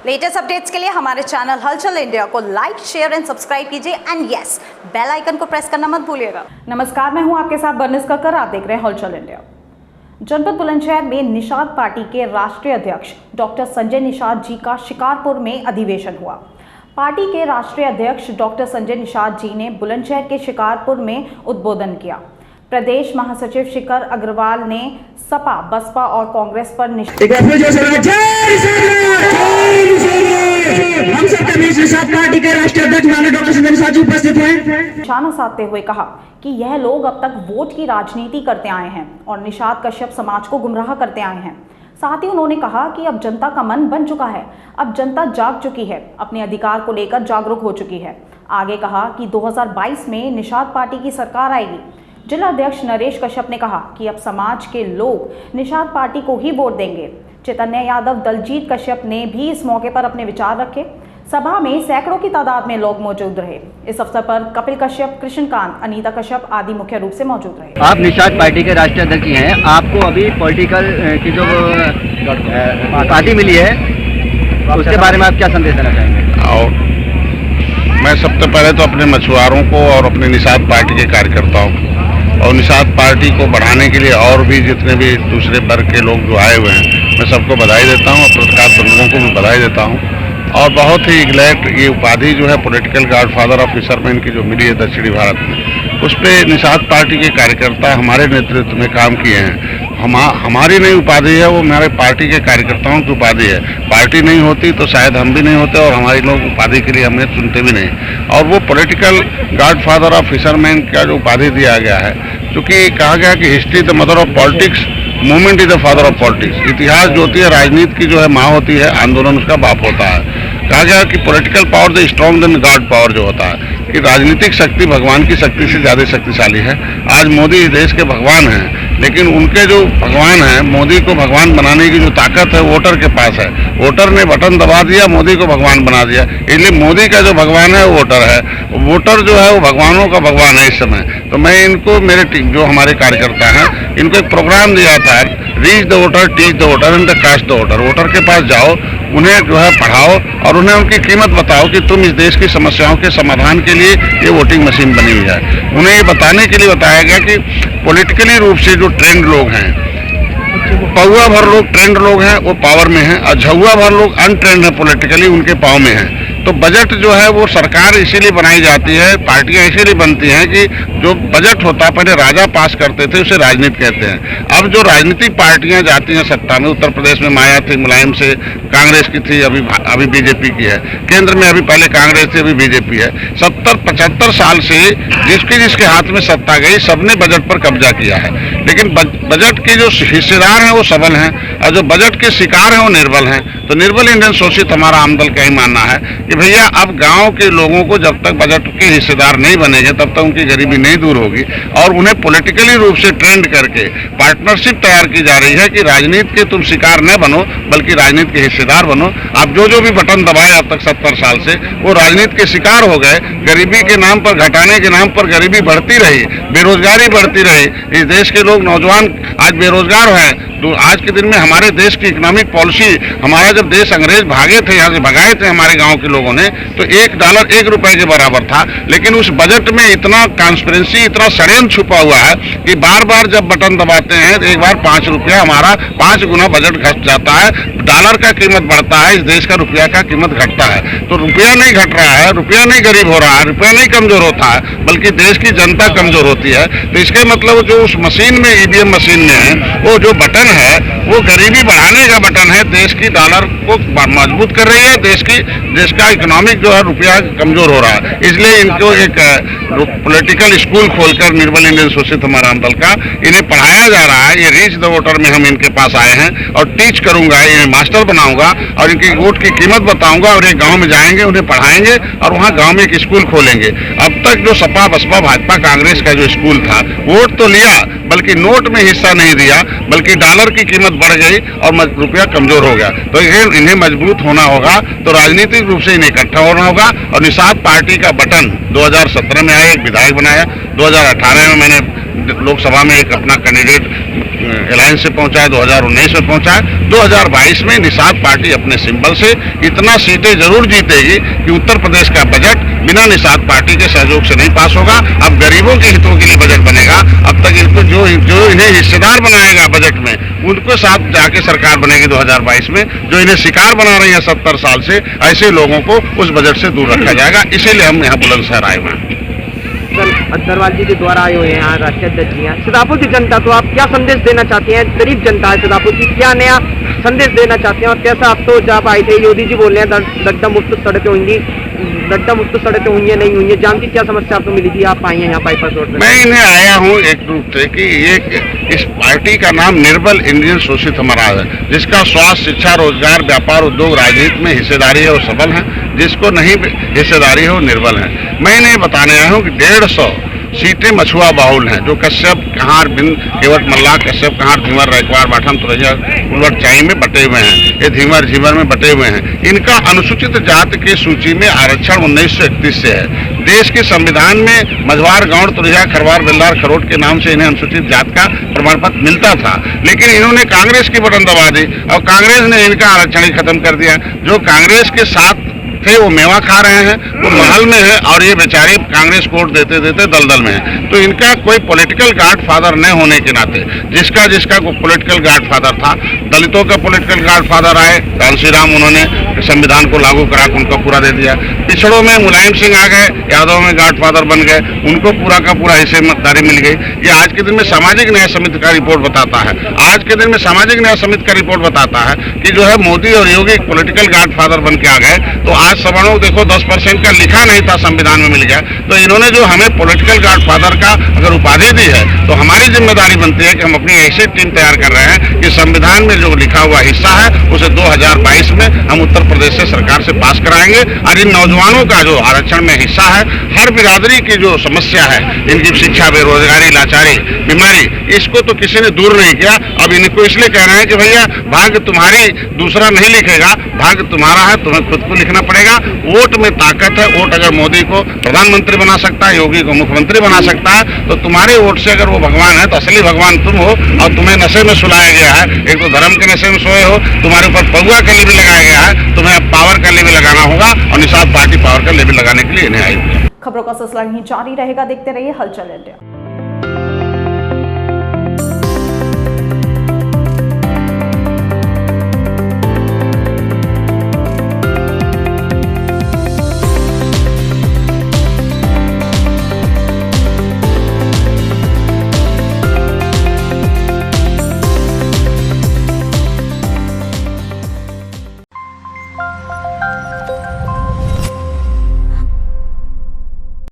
Latest updates के लिए हमारे चैनल हलचल इंडिया को लाइक, शेयर एंड सब्सक्राइब कीजिए एंड यस, बेल आइकन को प्रेस करना मत भूलिएगा। नमस्कार, मैं हूं आपके साथ बर्निस कक्कर, आप देख रहे हैं हलचल इंडिया। जनपद बुलंदशहर में निषाद पार्टी के राष्ट्रीय अध्यक्ष डॉक्टर संजय निषाद जी का शिकारपुर में अधिवेशन हुआ। पार्टी के राष्ट्रीय अध्यक्ष डॉक्टर संजय निषाद जी ने बुलंदशहर के शिकारपुर में उद्बोधन किया। प्रदेश महासचिव शिखर अग्रवाल ने सपा, बसपा और कांग्रेस पर हम सबके बीच निषाद पार्टी के राष्ट्रीय अध्यक्ष माननीय डॉक्टर संजय निषाद जी उपस्थित हैं। निशाना साधते हुए कहा कि यह लोग अब तक वोट की राजनीति करते आए हैं और निषाद कश्यप समाज को गुमराह करते आए हैं। साथ ही उन्होंने कहा कि अब जनता का मन बन चुका है, अब जनता जाग चुकी है, अपने अधिकार को लेकर जागरूक हो चुकी है। आगे कहा कि 2022 में निषाद पार्टी की सरकार आएगी। जिला अध्यक्ष नरेश कश्यप ने कहा कि अब समाज के लोग निषाद पार्टी को ही वोट देंगे। चैतन्य यादव, दलजीत कश्यप ने भी इस मौके पर अपने विचार रखे। सभा में सैकड़ों की तादाद में लोग मौजूद रहे। इस अवसर पर कपिल कश्यप, कृष्णकांत, अनीता कश्यप आदि मुख्य रूप से मौजूद रहे। आप निषाद पार्टी के राष्ट्रीय अध्यक्ष हैं, आपको अभी पॉलिटिकल की जो पार्टी मिली है उसके बारे में आप क्या संदेश देना चाहेंगे? और मैं सबसे पहले तो अपने मछुआरों को और अपने निषाद पार्टी के कार्यकर्ताओं को और निषाद पार्टी को बढ़ाने के लिए और भी जितने भी दूसरे वर्ग के लोग जो आए हुए हैं, मैं सबको बधाई देता हूँ और पत्रकार बंधुओं को भी बधाई देता हूँ। और बहुत ही ग्लैड ये उपाधि जो है पॉलिटिकल गॉडफादर ऑफ फिशरमैन की जो मिली है दक्षिणी भारत में, उस पर निषाद पार्टी के कार्यकर्ता हमारे नेतृत्व में काम किए हैं। हमारी नहीं उपाधि है, वो हमारे पार्टी के कार्यकर्ताओं की उपाधि है। पार्टी नहीं होती तो शायद हम भी नहीं होते और हमारे लोग उपाधि के लिए हमें चुनते भी नहीं। और वो पॉलिटिकल गॉडफादर ऑफ फिशरमैन का जो उपाधि दिया गया है, क्योंकि कहा गया कि history the mother of politics, movement is the father of politics. इतिहास जो होती है, राजनीति की जो है माँ होती है, आंदोलन उसका बाप होता है। कहा गया कि political power the strong than god power जो होता है, कि राजनीतिक शक्ति भगवान की शक्ति से ज़्यादा शक्तिशाली है। आज मोदी इस देश के भगवान हैं, लेकिन उनके जो भगवान हैं, मोदी को भगवान बनाने की जो ताकत है वोटर के पास है। वोटर ने बटन दबा दिया, मोदी को भगवान बना दिया। इसलिए मोदी का जो भगवान है वो वोटर है। वोटर जो है वो भगवानों का भगवान है इस समय। तो मैं इनको, मेरे टीम जो हमारे कार्यकर्ता हैं, इनको एक प्रोग्राम दिया था, reach the voter, teach the voter and cast the voter. Voter के पास जाओ, उन्हें जो है पढ़ाओ और उन्हें उनकी कीमत बताओ कि तुम इस देश की समस्याओं के समाधान के लिए ये वोटिंग मशीन बनी हुई है। उन्हें ये बताने के लिए बताया गया कि पॉलिटिकली रूप से जो ट्रेंड लोग हैं, पौवा भर लोग ट्रेंड लोग हैं वो पावर में हैं और झौवा भर लोग अनट्रेंड हैं, पॉलिटिकली उनके पाव में हैं। तो बजट जो है वो सरकार इसीलिए बनाई जाती है, पार्टियां इसीलिए बनती हैं कि जो बजट होता है, पहले राजा पास करते थे, उसे राजनीति कहते हैं। अब जो राजनीतिक पार्टियां जाती हैं सत्ता में, उत्तर प्रदेश में माया थी, मुलायम से, कांग्रेस की थी, अभी बीजेपी की है। केंद्र में अभी पहले कांग्रेस थी, अभी बीजेपी है। 70-75 साल से जिसके हाथ में सत्ता गई, सबने बजट पर कब्जा किया है। लेकिन बजट के जो हिस्सेदार हैं वो सबल हैं और जो बजट के शिकार हैं वो निर्बल हैं। तो निर्बल इंडियन शोषित हमारा आमदल का ही मानना है कि भैया अब गांव के लोगों को जब तक बजट के हिस्सेदार नहीं बनेंगे तब तक उनकी गरीबी नहीं दूर होगी। और उन्हें पॉलिटिकली रूप से ट्रेंड करके पार्टनरशिप तैयार की जा रही है कि राजनीति के तुम शिकार न बनो बल्कि राजनीति के हिस्सेदार बनो। आप जो भी बटन दबाए अब तक 70 साल से, वो राजनीति के शिकार हो गए। गरीबी के नाम पर, घटाने के नाम पर गरीबी बढ़ती रही, बेरोजगारी बढ़ती रही। इस देश के लोग, नौजवान आज बेरोजगार हैं। तो आज के दिन में हमारे देश की इकोनॉमिक पॉलिसी, हमारा जब देश अंग्रेज भागे थे, यहाँ से भगाए थे हमारे गांव के लोगों ने, तो $1 1 रुपए के बराबर था। लेकिन उस बजट में इतना ट्रांसपेरेंसी, इतना षड्यंत्र छुपा हुआ है कि बार बार जब बटन दबाते हैं तो एक बार 5 रुपया, हमारा 5 गुना बजट घट जाता है। डॉलर का कीमत बढ़ता है, इस देश का रुपया का कीमत घटता है। तो रुपया नहीं घट रहा है, रुपया नहीं गरीब हो रहा है, रुपया नहीं कमजोर होता है, बल्कि देश की जनता कमजोर होती है। तो इसके मतलब जो उस मशीन में, ईवीएम मशीन में है, वो जो बटन है वो गरीबी बढ़ाने का बटन है। देश की डॉलर को मजबूत कर रही है, देश का इकोनॉमिक जो है रुपया कमजोर हो रहा है। इसलिए इनको एक पॉलिटिकल स्कूल खोलकर, निर्बल इंडियन शोषित हमारा आमदल का, इन्हें पढ़ाया जा रहा है। ये रीच द वोटर में हम इनके पास आए हैं और टीच करूंगा, इन्हें मास्टर बनाऊंगा और इनकी वोट की कीमत बताऊंगा और एक गाँव में जाएंगे, उन्हें पढ़ाएंगे और वहाँ गाँव में एक स्कूल खोलेंगे। अब तक जो सपा, बसपा, भाजपा, कांग्रेस का जो स्कूल था, वोट तो लिया बल्कि नोट में हिस्सा नहीं दिया, बल्कि डॉलर की कीमत बढ़ गई और रुपया कमजोर हो गया। तो इन्हें मजबूत होना होगा, तो राजनीतिक रूप से इन्हें इकट्ठा होना होगा। और निषाद पार्टी का बटन 2017 में आया, एक विधायक बनाया। 2018 में मैंने लोकसभा में एक अपना कैंडिडेट अलायंस से पहुंचा है, 2019 में पहुंचा है। 2022 में निषाद पार्टी अपने सिंबल से इतना सीटें जरूर जीतेगी कि उत्तर प्रदेश का बजट बिना निषाद पार्टी के सहयोग से नहीं पास होगा। अब गरीबों के हितों के लिए बजट बनेगा। अब तक इनको जो इन्हें हिस्सेदार बनाएगा बजट में, उनको साथ जाके सरकार बनेगी 2022 में। जो इन्हें शिकार बना रही है 70 साल से, ऐसे लोगों को उस बजट से दूर रखा जाएगा। इसीलिए हम यहाँ बुलंदशहर आए हुए हैं। सर, अग्रवाल जी के द्वारा आए हुए हैं यहाँ राष्ट्रीय अध्यक्ष जी हैं। सीतापुर की जनता को आप क्या संदेश देना चाहते हैं? गरीब जनता है सीतापुर की, क्या नया संदेश देना चाहते हैं? और कैसा आप तो जब आए थे, योगी जी बोल रहे हैं लड्डा मुक्त सड़कें होंगी, लड्डा मुक्त सड़कें हुई है नहीं हुई है, जानती क्या समस्या आपको मिली थी? आप आई हैं यहाँ बाईपास रोड पे। मैं इन्हें आया हूँ एक रूप से कि इस पार्टी का नाम निर्बल इंडियन शोषित हमारा है, जिसका स्वास्थ्य, शिक्षा, रोजगार, व्यापार, उद्योग, राजनीति में हिस्सेदारी है वो सबल है, जिसको नहीं हिस्सेदारी है वो निर्बल है। मैं इन्हें बताने आया हूँ कि 150 सीटें मछुआ बाहुल हैं, जो कश्यप, कहार, बिंद, केवट, मल्लाह, कश्यप, कहार, धीवर, रैकवार, बाठन, तुरैया, उलवट, चाई में बटे हुए हैं। ये धीवर, झीवर में बटे हुए हैं। इनका अनुसूचित जाति की सूची में आरक्षण 1931 से है। देश के संविधान में मझवार, गौड़, तुरैया, खरवार, बेलदार, खरोट के नाम से इन्हें अनुसूचित जात का प्रमाण पत्र मिलता था, लेकिन इन्होंने कांग्रेस की बटन दबा दी और कांग्रेस ने इनका आरक्षण ही खत्म कर दिया। जो कांग्रेस के साथ थे वो मेवा खा रहे हैं, वो महल में है, और ये बेचारे कांग्रेस को वोट देते देते दलदल में है। तो इनका कोई पॉलिटिकल गॉडफादर न होने के नाते, जिसका कोई पॉलिटिकल गॉडफादर था, दलितों का पॉलिटिकल गॉडफादर आए कांशी राम, उन्होंने संविधान को लागू करा के उनको पूरा दे दिया। पिछड़ों में मुलायम सिंह आ गए, यादव में गॉडफादर बन गए, उनको पूरा का पूरा हिस्सेदारी मिल गई। ये आज के दिन में सामाजिक न्याय समिति का रिपोर्ट बताता है, आज के दिन में सामाजिक न्याय समिति का रिपोर्ट बताता है कि जो है मोदी और योगी पॉलिटिकल गॉडफादर बन के आ गए। तो आज सवर्णों को देखो 10% का लिखा नहीं था, संविधान में मिल गया। तो इन्होंने जो हमें पॉलिटिकल गॉडफादर का अगर उपाधि दी है, तो हमारी जिम्मेदारी बनती है कि हम अपनी ऐसी टीम तैयार कर रहे हैं कि संविधान में जो लिखा हुआ हिस्सा है उसे 2022 में हम उत्तर प्रदेश से सरकार से पास कराएंगे। और इन नौजवानों का जो आरक्षण में हिस्सा है, हर बिरादरी की जो समस्या है, इनकी शिक्षा, बेरोजगारी, लाचारी, बीमारी, इसको तो किसी ने दूर नहीं किया। अब इनको इसलिए कह रहे हैं कि भैया भाग्य तुम्हारी दूसरा नहीं लिखेगा, भाग्य तुम्हारा है, तुम्हें खुद को लिखना पड़ेगा। वोट में ताकत है। वोट अगर मोदी को प्रधानमंत्री बना सकता है, योगी को मुख्यमंत्री बना सकता है, तो तुम्हारे वोट से अगर वो भगवान है तो असली भगवान तुम हो। और तुम्हें नशे में सुलाया गया है, एक तो धर्म के नशे में सोए हो, तुम्हारे ऊपर पौआ का लेबल लगाया गया है, तुम्हें अब पावर का लेबल लगाना होगा। और निषाद पार्टी पावर का लेबल लगाने के लिए इन्हें आई। खबरों का सिलसिला यहीं जारी रहेगा, देखते रहिए हलचल इंडिया।